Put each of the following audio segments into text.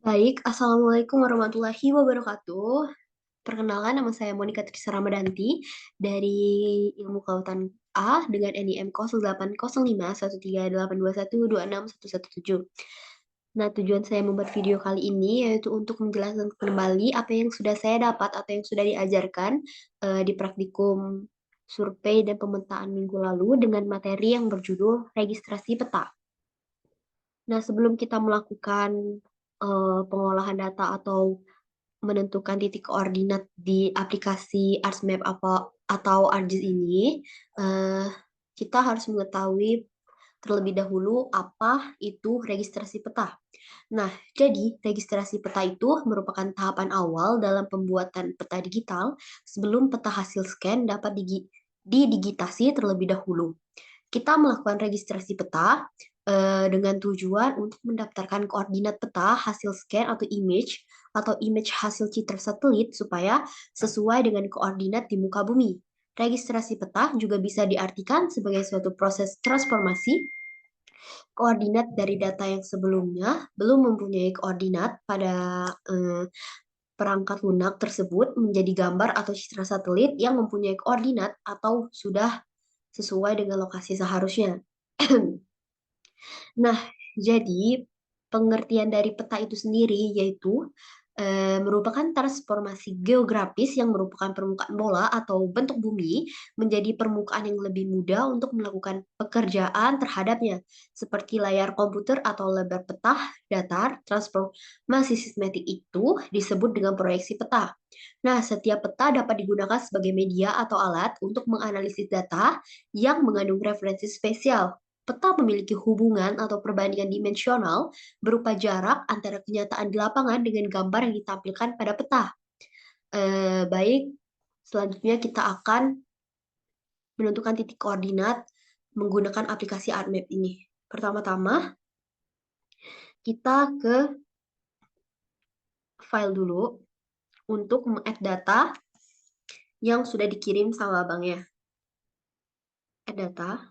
Baik, Assalamualaikum warahmatullahi wabarakatuh. Perkenalkan, nama saya Monica Trisa Ramadanti dari Ilmu Kelautan A dengan NIM 0805 1381261117. Nah, tujuan saya membuat video kali ini yaitu untuk menjelaskan kembali apa yang sudah saya dapat atau yang sudah diajarkan di praktikum survei dan pemetaan minggu lalu dengan materi yang berjudul registrasi peta. Nah, sebelum kita melakukan pengolahan data atau menentukan titik koordinat di aplikasi ArcMap atau ArcGIS ini, eh, kita harus mengetahui terlebih dahulu apa itu registrasi peta. Nah, jadi registrasi peta itu merupakan tahapan awal dalam pembuatan peta digital sebelum peta hasil scan dapat didigitasi terlebih dahulu. Kita melakukan registrasi peta dengan tujuan untuk mendaftarkan koordinat peta hasil scan atau image hasil citra satelit supaya sesuai dengan koordinat di muka bumi. Registrasi peta juga bisa diartikan sebagai suatu proses transformasi koordinat dari data yang sebelumnya belum mempunyai koordinat pada perangkat lunak tersebut menjadi gambar atau citra satelit yang mempunyai koordinat atau sudah sesuai dengan lokasi seharusnya. Nah, jadi pengertian dari peta itu sendiri yaitu merupakan transformasi geografis yang merupakan permukaan bola atau bentuk bumi menjadi permukaan yang lebih mudah untuk melakukan pekerjaan terhadapnya, seperti layar komputer atau lebar peta datar. Transformasi sistematik itu disebut dengan proyeksi peta. Nah, setiap peta dapat digunakan sebagai media atau alat untuk menganalisis data yang mengandung referensi spesial. Peta memiliki hubungan atau perbandingan dimensional berupa jarak antara kenyataan di lapangan dengan gambar yang ditampilkan pada peta. Baik, selanjutnya kita akan menentukan titik koordinat menggunakan aplikasi ArcMap ini. Pertama-tama, kita ke file dulu untuk meng-add data yang sudah dikirim sama abangnya. Add data.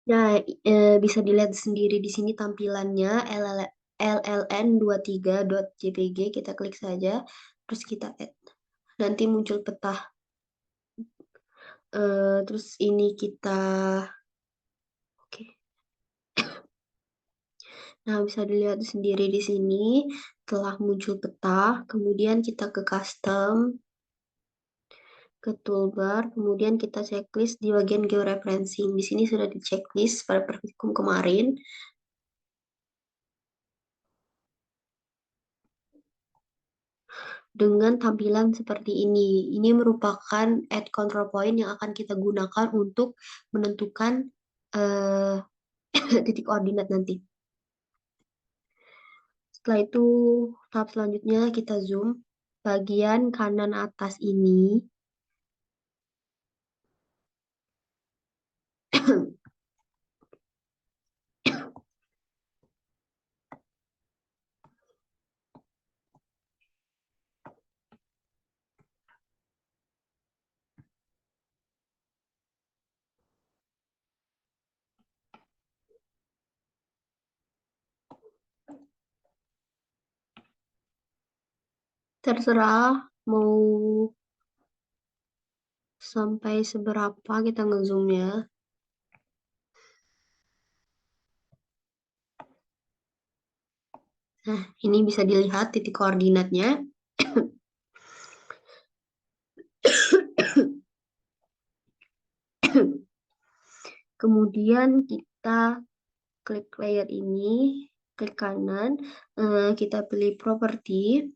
Nah, bisa dilihat sendiri di sini tampilannya lln23.jpg. Kita klik saja, terus kita add. Nanti muncul peta. Terus ini kita, oke. Nah, bisa dilihat sendiri di sini telah muncul peta. Kemudian kita ke custom, ke toolbar, kemudian kita checklist di bagian georeferencing. Di sini sudah di checklist pada praktikum kemarin. Dengan tampilan seperti ini. Ini merupakan add control point yang akan kita gunakan untuk menentukan eh, titik koordinat nanti. Setelah itu, tahap selanjutnya kita zoom bagian kanan atas ini. Terserah mau sampai seberapa kita ngezoomnya. Nah, ini bisa dilihat titik koordinatnya. Kemudian kita klik layer ini, klik kanan, kita pilih properti,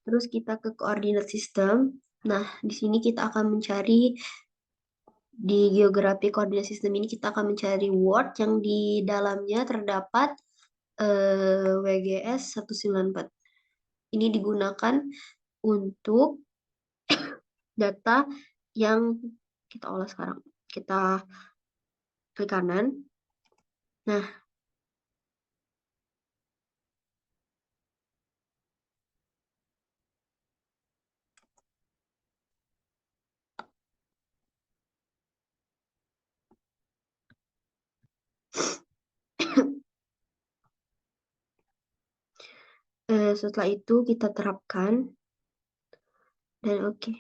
terus kita ke koordinat sistem. Nah, di sini kita akan mencari di geografi koordinat sistem ini kita akan mencari word yang di dalamnya terdapat WGS 194. Ini digunakan untuk data yang kita olah sekarang. Kita klik kanan. Nah, Setelah itu kita terapkan dan oke.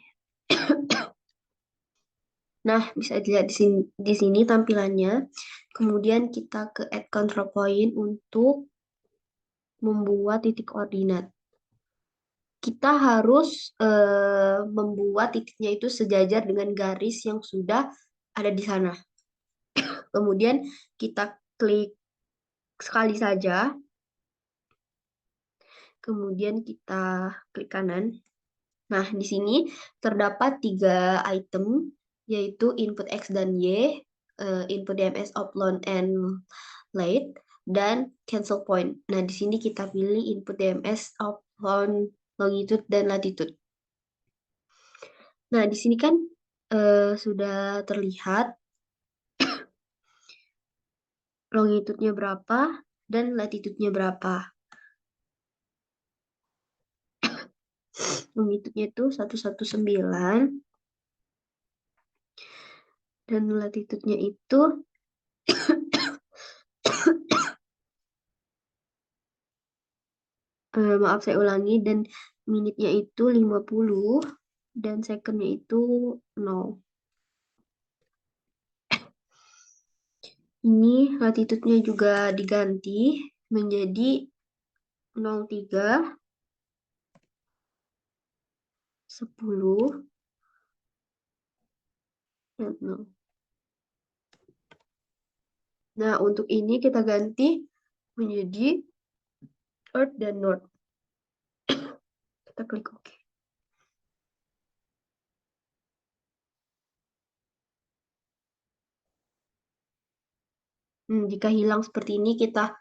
Nah, bisa dilihat di sini tampilannya. Kemudian kita ke add control point untuk membuat titik koordinat. Kita harus membuat titiknya itu sejajar dengan garis yang sudah ada di sana. Kemudian kita klik sekali saja. Kemudian kita klik kanan. Nah, di sini terdapat 3 item, yaitu input X dan Y, input DMS upload and late, dan cancel point. Nah, di sini kita pilih input DMS upload longitude dan latitude. Nah, di sini kan sudah terlihat longitude-nya berapa dan latitude-nya berapa. Longitude-nya itu 119 dan latitude-nya itu maaf saya ulangi, dan menitnya itu 50 dan secondnya itu 0. Ini latitude-nya juga diganti menjadi 03, 10, dan 0. Nah, untuk ini kita ganti menjadi Earth dan North. Kita klik OK. Jika hilang seperti ini, kita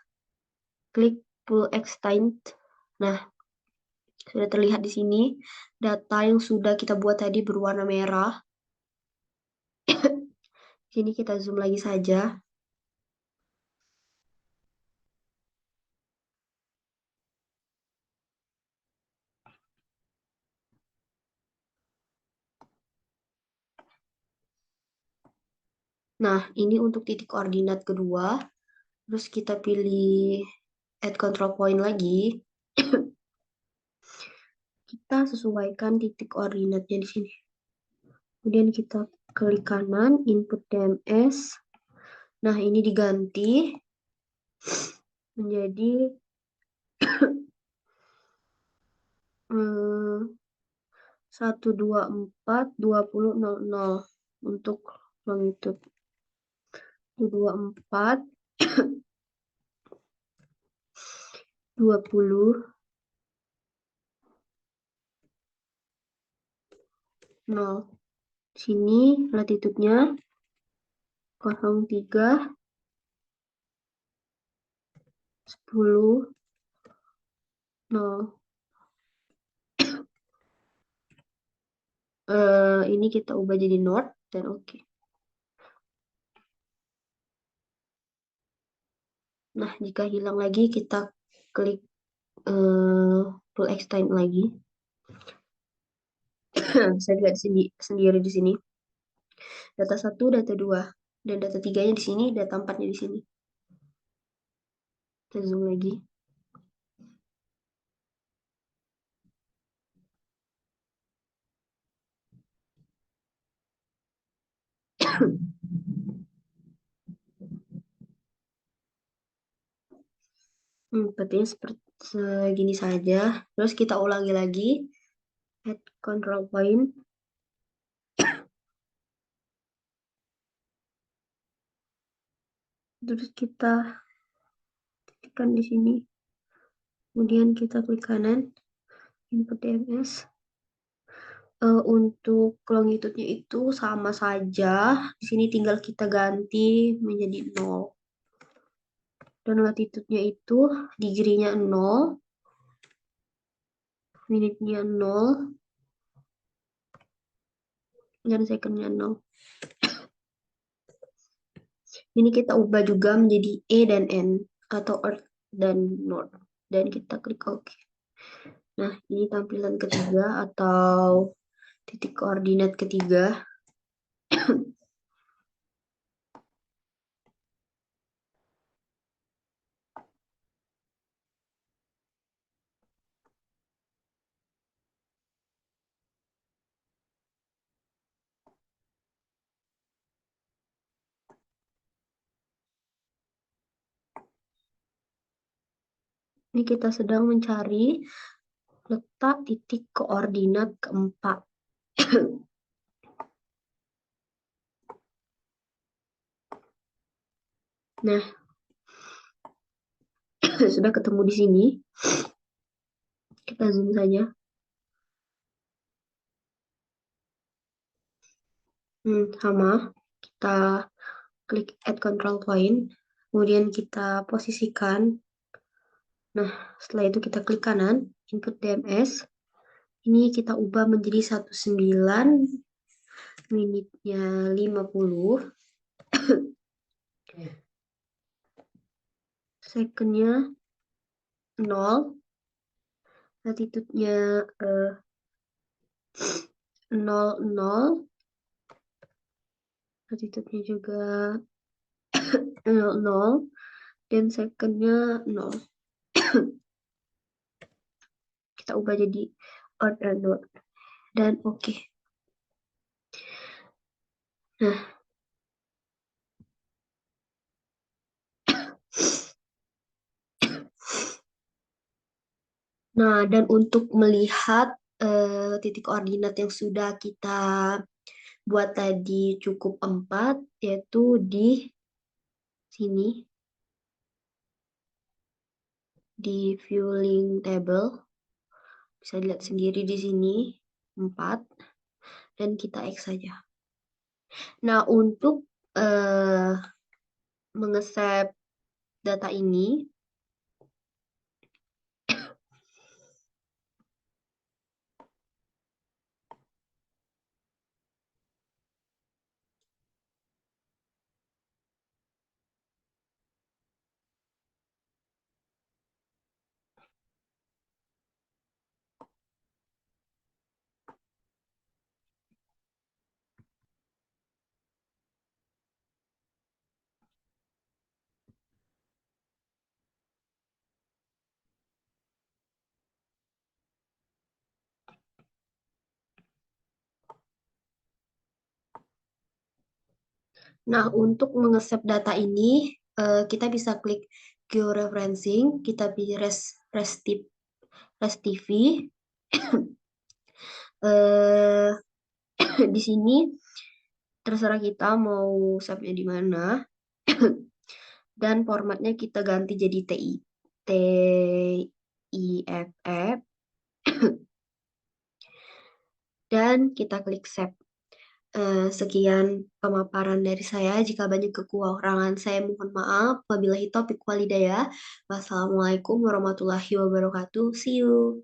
klik Pull Extend. Nah, sudah terlihat di sini data yang sudah kita buat tadi berwarna merah. Sini kita zoom lagi saja. Nah, ini untuk titik koordinat kedua. Terus kita pilih add control point lagi. Kita sesuaikan titik koordinatnya di sini. Kemudian kita klik kanan, input DMS. Nah, ini diganti menjadi 124 2000 untuk longitude. 124 20 0. Sini latitude-nya 03 10 0. Ini kita ubah jadi north dan oke. Nah, jika hilang lagi kita klik full extend lagi. Saya lihat sendiri di sini. Data 1, data 2, dan data 3-nya di sini, data 4-nya di sini. Kita zoom lagi. Sepertinya seperti segini saja. Terus kita ulangi lagi. Add control point. Terus kita tekan di sini. Kemudian kita klik kanan. Input DMS. Untuk longitude-nya itu sama saja. Di sini tinggal kita ganti menjadi 0. Dan latitude-nya itu degree-nya 0. Minute-nya 0. Dan second-nya 0. Ini kita ubah juga menjadi E dan N. Atau Earth dan North. Dan kita klik OK. Nah, ini tampilan ketiga atau titik koordinat ketiga. Ini kita sedang mencari letak titik koordinat keempat. Nah, sudah ketemu di sini. Kita zoom saja. Sama. Kita klik add control point. Kemudian kita posisikan. Nah, setelah itu kita klik kanan, input DMS. Ini kita ubah menjadi 19 minitnya 50. Secondnya 0. Latitude-nya 00. Latitude-nya juga 00. Dan second-nya 0. Kita ubah jadi odd and odd. Dan oke. Nah, dan untuk melihat titik koordinat yang sudah kita buat tadi cukup 4, yaitu di sini, di view link table. Bisa dilihat sendiri di sini, 4. Dan kita X saja. Nah, untuk mengesep data ini, nah untuk mengesep data ini, kita bisa klik georeferencing, kita pilih REST TV. eh, di sini terserah kita mau save-nya di mana. Dan formatnya kita ganti jadi TIFF. Dan kita klik save. Sekian pemaparan dari saya. Jika banyak kekurangan, saya mohon maaf. Wabillahi taufiq walhidayah. Wassalamualaikum warahmatullahi wabarakatuh. See you.